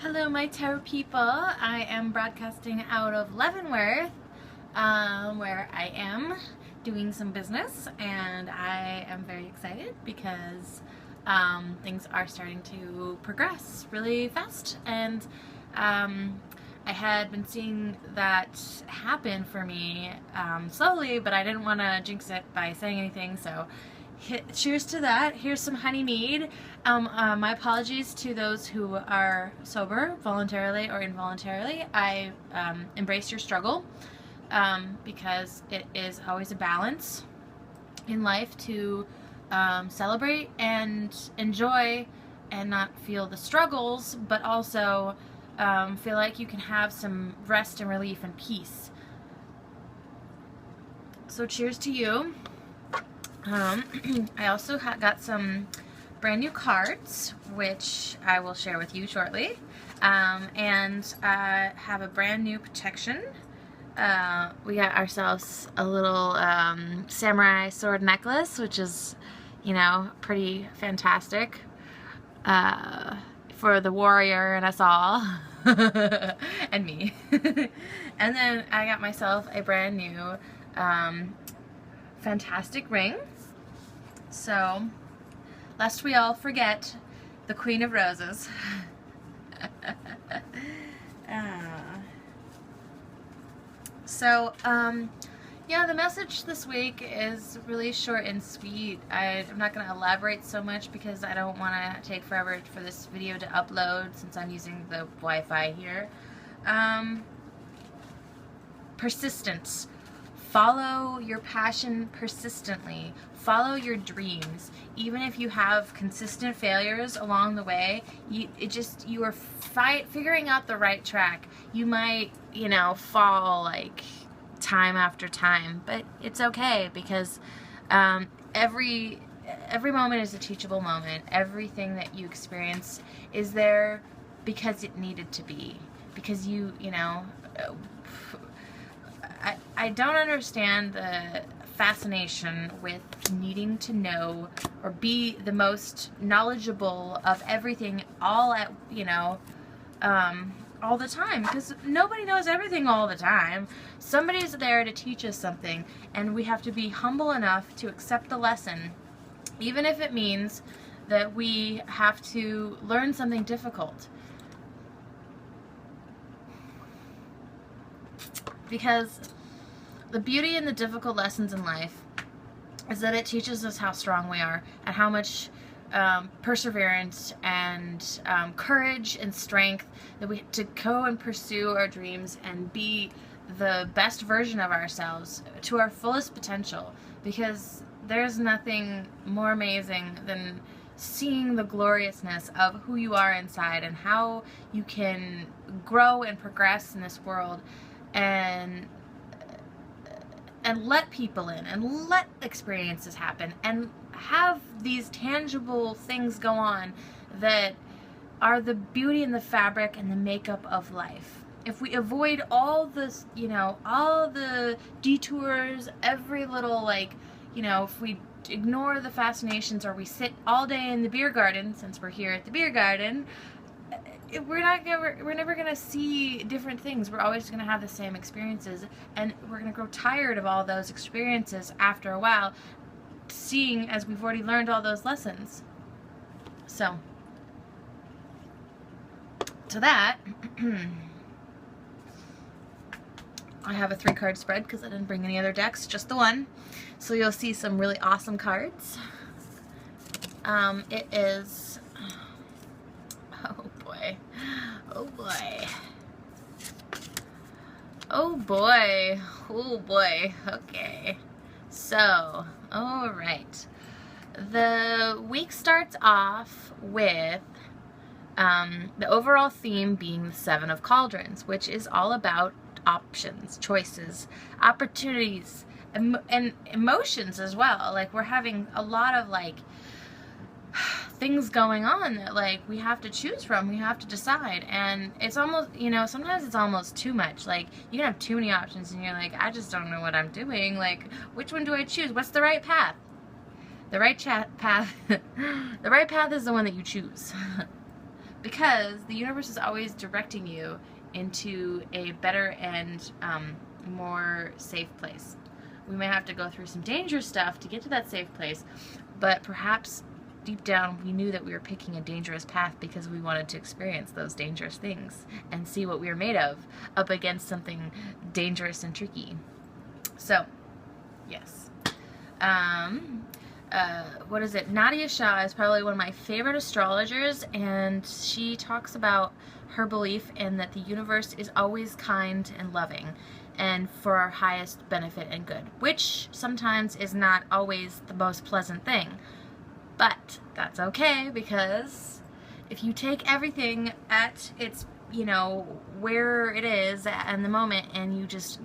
Hello, my tarot people. I am broadcasting out of Leavenworth, where I am doing some business, and I am very excited because things are starting to progress really fast, and I had been seeing that happen for me slowly, but I didn't want to jinx it by saying anything, so cheers to that. Here's some honey mead. My apologies to those who are sober, voluntarily or involuntarily. I embrace your struggle because it is always a balance in life to celebrate and enjoy and not feel the struggles, but also feel like you can have some rest and relief and peace. So cheers to you. I also got some brand new cards, which I will share with you shortly, and have a brand new protection. We got ourselves a little samurai sword necklace, which is, you know, pretty fantastic for the warrior and us all, and me. And then I got myself a brand new fantastic ring. So, lest we all forget the Queen of Roses. Yeah, the message this week is really short and sweet. I'm not going to elaborate so much because I don't want to take forever for this video to upload since I'm using the Wi-Fi here. Persistence. Follow your passion persistently. Follow your dreams. Even if you have consistent failures along the way, you are figuring out the right track. You might, you know, fall like time after time, but it's okay because every moment is a teachable moment. Everything that you experience is there because it needed to be. Because you know, I don't understand the fascination with needing to know or be the most knowledgeable of everything all at, you know, all the time, because nobody knows everything all the time. Somebody's there to teach us something, and we have to be humble enough to accept the lesson, even if it means that we have to learn something difficult. Because the beauty in the difficult lessons in life is that it teaches us how strong we are and how much perseverance and courage and strength that we to go and pursue our dreams and be the best version of ourselves to our fullest potential. Because there's nothing more amazing than seeing the gloriousness of who you are inside and how you can grow and progress in this world and let people in and let experiences happen and have these tangible things go on that are the beauty and the fabric and the makeup of life. If we avoid all this, you know, all the detours, every little, like, you know, if we ignore the fascinations or we sit all day in the beer garden, since we're here at the beer garden, we're never gonna see different things. We're always gonna have the same experiences, and we're gonna grow tired of all those experiences after a while, seeing as we've already learned all those lessons. So, to that, I have a 3-card spread because I didn't bring any other decks, just the one. So you'll see some really awesome cards. It is, oh boy, oh boy, oh boy, okay. So, alright. The week starts off with the overall theme being the 7 of Cauldrons, which is all about options, choices, opportunities, and emotions as well. Like, we're having a lot of, like, things going on that, like, we have to choose from, we have to decide, and it's almost, you know, sometimes it's almost too much. Like, you can have too many options and you're like, I just don't know what I'm doing. Like, which one do I choose? What's the right path? The right path the right path is the one that you choose. because the universe is always directing you into a better and more safe place. We may have to go through some dangerous stuff to get to that safe place, but perhaps deep down we knew that we were picking a dangerous path because we wanted to experience those dangerous things and see what we were made of up against something dangerous and tricky. So, yes. What is it? Nadia Shah is probably one of my favorite astrologers, and she talks about her belief in that the universe is always kind and loving and for our highest benefit and good, which sometimes is not always the most pleasant thing. But that's okay, because if you take everything at its, where it is in the moment, and you just,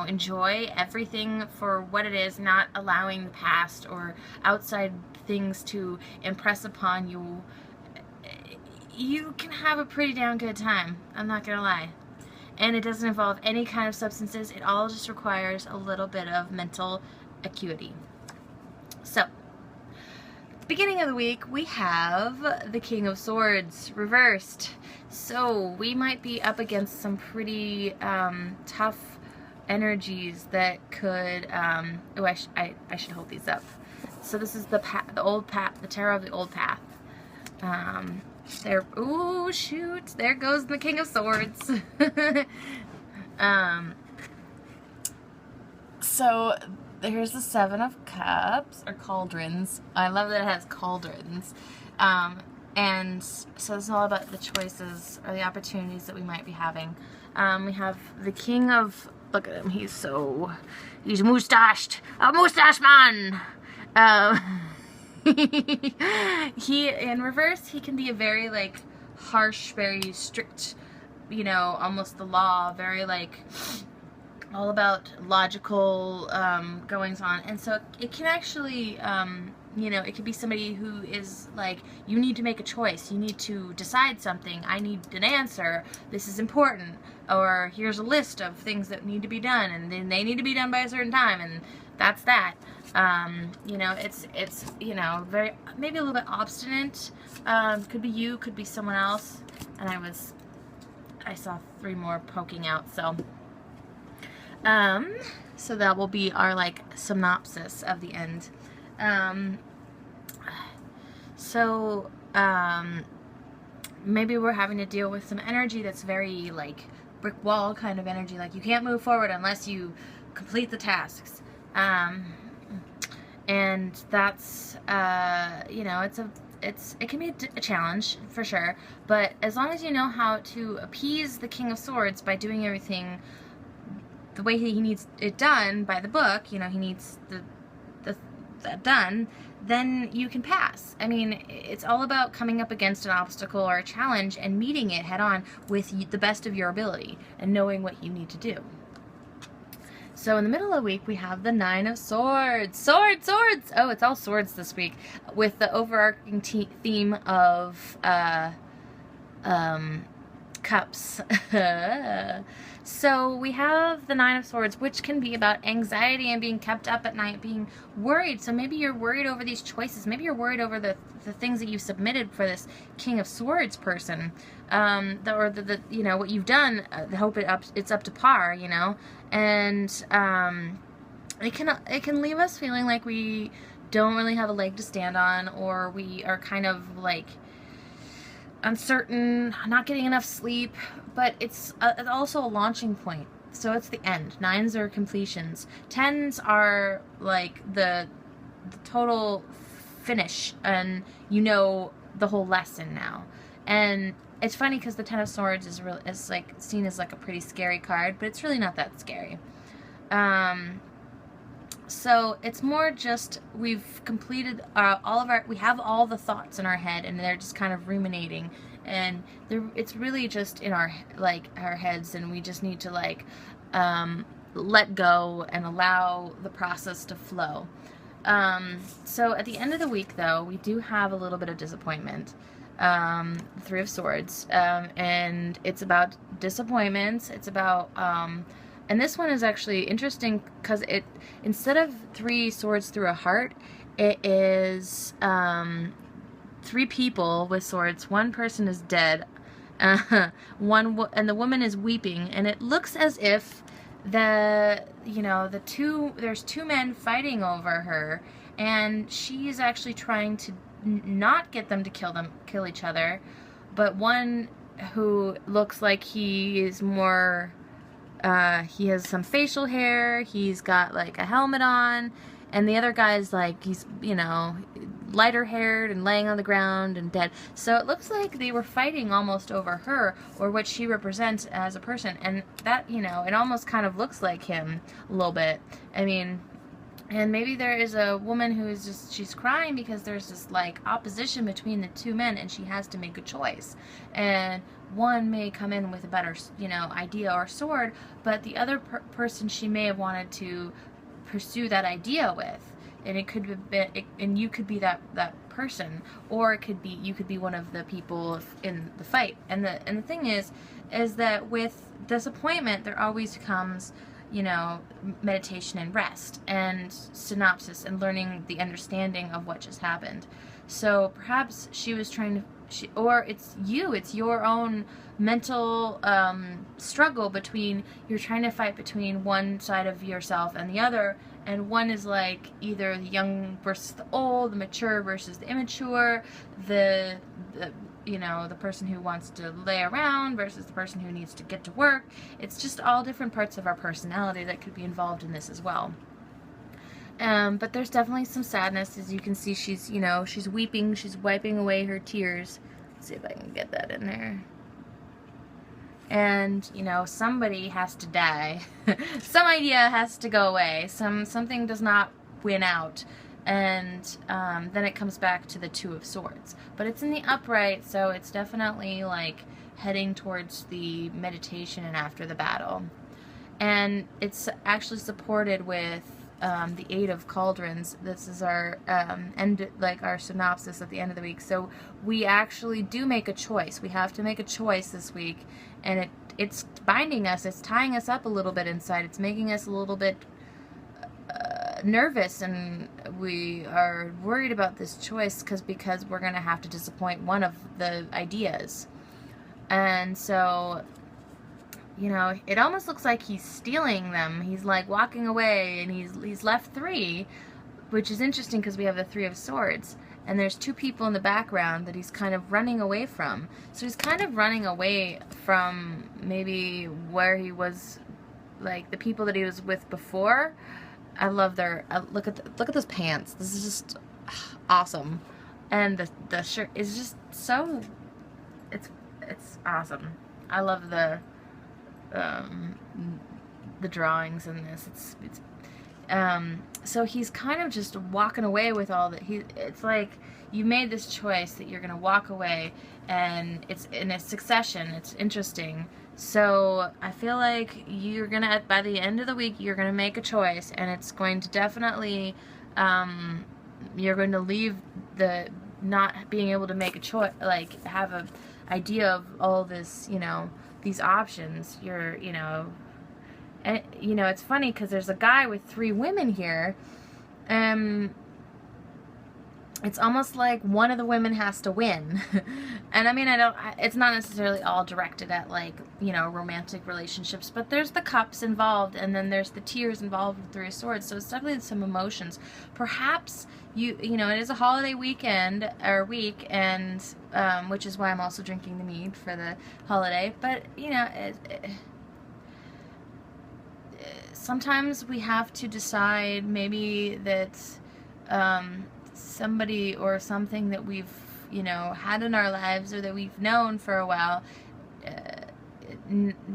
enjoy everything for what it is, not allowing the past or outside things to impress upon you, you can have a pretty damn good time. I'm not gonna lie. And it doesn't involve any kind of substances. It all just requires a little bit of mental acuity. So, beginning of the week, we have the King of Swords reversed. So we might be up against some pretty tough energies that could. Oh, I should hold these up. So this is the old path, the Tarot of the Old Path. There. Ooh, shoot! There goes the King of Swords. So. Here's the Seven of Cups, or cauldrons. I love that it has cauldrons. And so it's all about the choices or the opportunities that we might be having. We have the King of, look at him, he's moustached. A moustache man! He, in reverse, he can be a very, harsh, very strict, almost the law, very, all about logical goings on, and so it can actually, it could be somebody who is like, you need to make a choice, you need to decide something, I need an answer, this is important, or here's a list of things that need to be done, and then they need to be done by a certain time, and that's that. It's very, maybe a little bit obstinate. Could be you, could be someone else, and I saw 3 more poking out, so. So that will be our, synopsis of the end. Maybe we're having to deal with some energy that's very, brick wall kind of energy. You can't move forward unless you complete the tasks. And that's, it can be a challenge, for sure. But as long as you know how to appease the King of Swords by doing everything the way he needs it done by the book, he needs that done, then you can pass. I mean, it's all about coming up against an obstacle or a challenge and meeting it head on with the best of your ability and knowing what you need to do. So in the middle of the week, we have the Nine of Swords. Swords! Oh, it's all swords this week, with the overarching theme of Cups. So we have the Nine of Swords, which can be about anxiety and being kept up at night, being worried. So maybe you're worried over these choices. Maybe you're worried over the things that you submitted for this King of Swords person, or what you've done. I hope it's up to par, and it can leave us feeling like we don't really have a leg to stand on, or we are kind of uncertain, not getting enough sleep, but it's also a launching point. So it's the end. 9s are completions. 10s are the total finish, and the whole lesson now. And it's funny because the Ten of Swords is seen as a pretty scary card, but it's really not that scary. So it's more just we've completed we have all the thoughts in our head, and they're just kind of ruminating, and it's really just in our heads, and we just need to let go and allow the process to flow. So at the end of the week, though, we do have a little bit of disappointment. The Three of Swords, and it's about disappointments. It's about and this one is actually interesting because instead of 3 swords through a heart, it is three people with swords. One person is dead. And the woman is weeping, and it looks as if there's two men fighting over her, and she is actually trying to not get them to kill each other, but one who looks like he is more, he has some facial hair, he's got like a helmet on, and the other guy's like, he's, lighter haired and laying on the ground and dead. So it looks like they were fighting almost over her, or what she represents as a person, and that, it almost kind of looks like him a little bit. I mean, and maybe there is a woman who is just, she's crying because there's this like opposition between the two men, and she has to make a choice. And one may come in with a better, idea or sword, but the other person she may have wanted to pursue that idea with. And it could have been, and you could be that person, or it could be, you could be one of the people in the fight. And the thing is that with disappointment, there always comes, meditation and rest and synopsis and learning the understanding of what just happened. So perhaps she was trying to, or it's your own mental struggle between, you're trying to fight between one side of yourself and the other, and one is like either the young versus the old, the mature versus the immature, the person who wants to lay around versus the person who needs to get to work. It's just all different parts of our personality that could be involved in this as well. But there's definitely some sadness. As you can see, she's, she's weeping, she's wiping away her tears. Let's see if I can get that in there. And, somebody has to die. Some idea has to go away. Something does not win out. And then it comes back to the Two of Swords. But it's in the upright, so it's definitely like heading towards the meditation and after the battle. And it's actually supported with the Eight of Cauldrons. This is our our synopsis at the end of the week. So we actually do make a choice. We have to make a choice this week, and it's binding us. It's tying us up a little bit inside. It's making us a little bit nervous, and we are worried about this choice because we're gonna have to disappoint one of the ideas. And so, it almost looks like he's stealing them. He's like walking away, and he's left three, which is interesting because we have the Three of Swords, and there's two people in the background that he's kind of running away from. So he's kind of running away from maybe where he was, like the people that he was with before. I love their look at those pants. This is just awesome, and the shirt is just so, it's awesome. I love the drawings in this. So he's kind of just walking away with all that. It's like you made this choice that you're gonna walk away, and it's in a succession. It's interesting. So I feel like you're gonna, by the end of the week, you're gonna make a choice, and it's going to definitely, you're going to leave the not being able to make a choice, like have a idea of all this, these options. And it's funny because there's a guy with three women here. It's almost like one of the women has to win. And I mean, it's not necessarily all directed at like, romantic relationships, but there's the cups involved, and then there's the tears involved with Three of Swords. So it's definitely some emotions. Perhaps it is a holiday weekend or week, and which is why I'm also drinking the mead for the holiday. But sometimes we have to decide maybe that somebody or something that we've had in our lives, or that we've known for a while,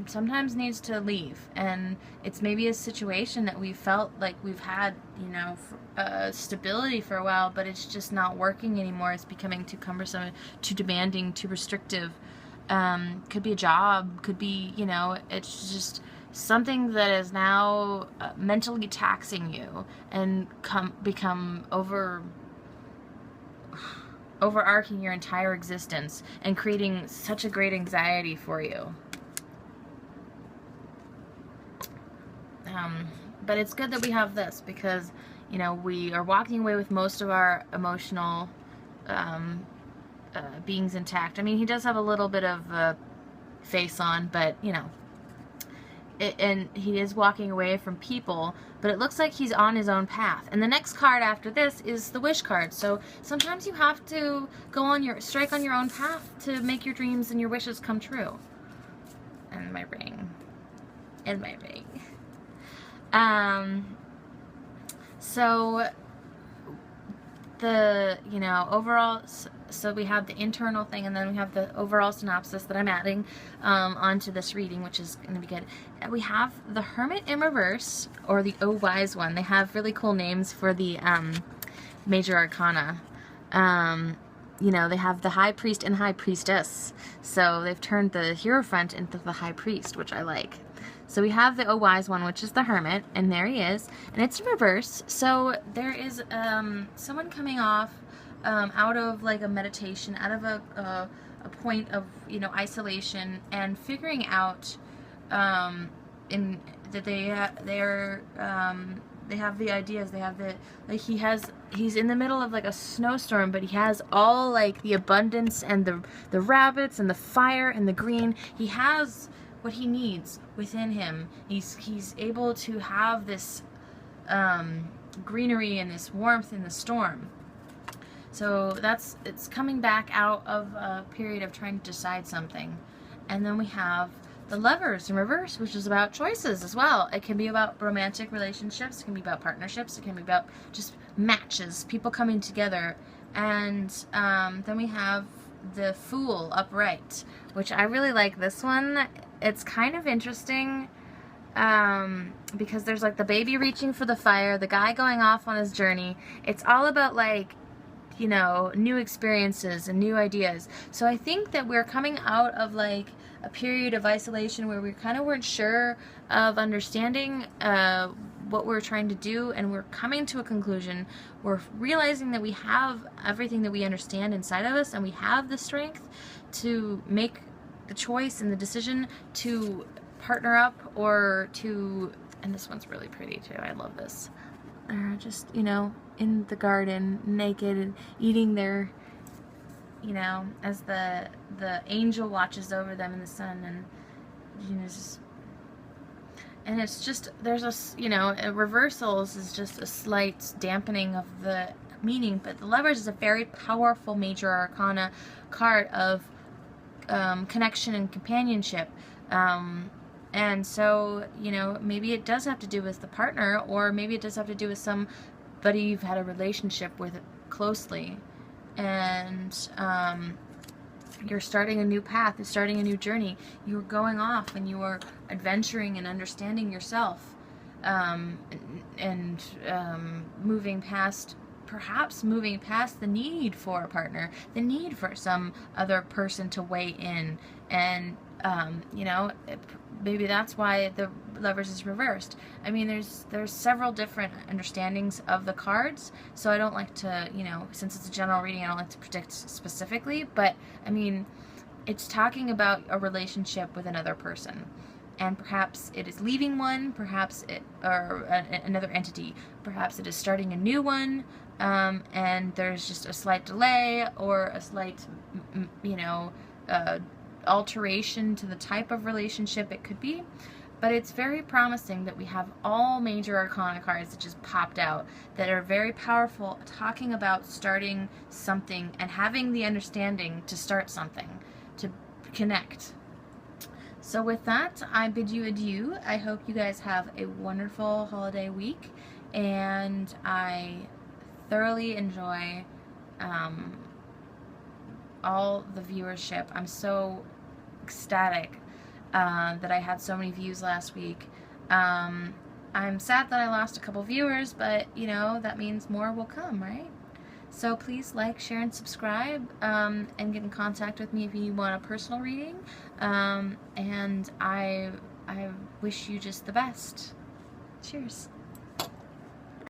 sometimes needs to leave. And it's maybe a situation that we felt like we've had stability for a while, but it's just not working anymore. It's becoming too cumbersome, too demanding, too restrictive. Could be a job, could be, it's just something that is now mentally taxing you and become overarching your entire existence and creating such a great anxiety for you. But it's good that we have this, because we are walking away with most of our emotional beings intact. I mean, he does have a little bit of a face on, but you know, and he is walking away from people, but it looks like he's on his own path. And the next card after this is the wish card. So sometimes you have to go on strike on your own path to make your dreams and your wishes come true. And my ring. And my ring. So the, you know, overall, so we have the internal thing, and then we have the overall synopsis that I'm adding onto this reading, which is going to be good. We have the Hermit in reverse, or the Oh Wise One. They have really cool names for the major arcana. You know, they have the High Priest and High Priestess. So they've turned the Hierophant into the High Priest, which I like. So we have the Oh Wise One, which is the Hermit, and there he is. And it's in reverse. So there is someone coming off out of like a meditation, out of a point of, you know, isolation, and figuring out in that they have the ideas, they have the, like, he's in the middle of like a snowstorm, but he has all like the abundance and the rabbits and the fire and the green. He has what he needs within him. He's able to have this greenery and this warmth in the storm. So it's coming back out of a period of trying to decide something. And then we have the Lovers in reverse, which is about choices as well. It can be about romantic relationships, it can be about partnerships, it can be about just matches, people coming together. And then we have the Fool upright, which I really like this one. It's kind of interesting because there's like the baby reaching for the fire, the guy going off on his journey. It's all about, like, you know, new experiences and new ideas. So I think that we're coming out of like a period of isolation where we kind of weren't sure of understanding what we're trying to do, and we're coming to a conclusion. We're realizing that we have everything that we understand inside of us, and we have the strength to make the choice and the decision to partner up or to, and this one's really pretty too, I love this. They're just, you know, in the garden, naked, and eating their, you know, as the angel watches over them in the sun, and, you know, just, and it's just, there's a, you know, reversals is just a slight dampening of the meaning, but the Lovers is a very powerful major arcana card of connection and companionship. And so, you know, maybe it does have to do with the partner, or maybe it does have to do with somebody you've had a relationship with closely, and you're starting a new path, you're starting a new journey, you're going off and you are adventuring and understanding yourself, and moving past, perhaps moving past the need for a partner, the need for some other person to weigh in, and you know, maybe that's why the Lovers is reversed. I mean, there's several different understandings of the cards, so I don't like to, you know, since it's a general reading, I don't like to predict specifically, but I mean, it's talking about a relationship with another person, and perhaps it is leaving one, perhaps it, or another entity, perhaps it is starting a new one, and there's just a slight delay or a slight, you know, alteration to the type of relationship it could be. But it's very promising that we have all major arcana cards that just popped out that are very powerful, talking about starting something and having the understanding to start something, to connect. So with that, I bid you adieu. I hope you guys have a wonderful holiday week, and I thoroughly enjoy all the viewership. I'm so ecstatic that I had so many views last week. I'm sad that I lost a couple viewers, but you know, that means more will come, right? So please like, share, and subscribe, and get in contact with me if you want a personal reading, and I wish you just the best. Cheers.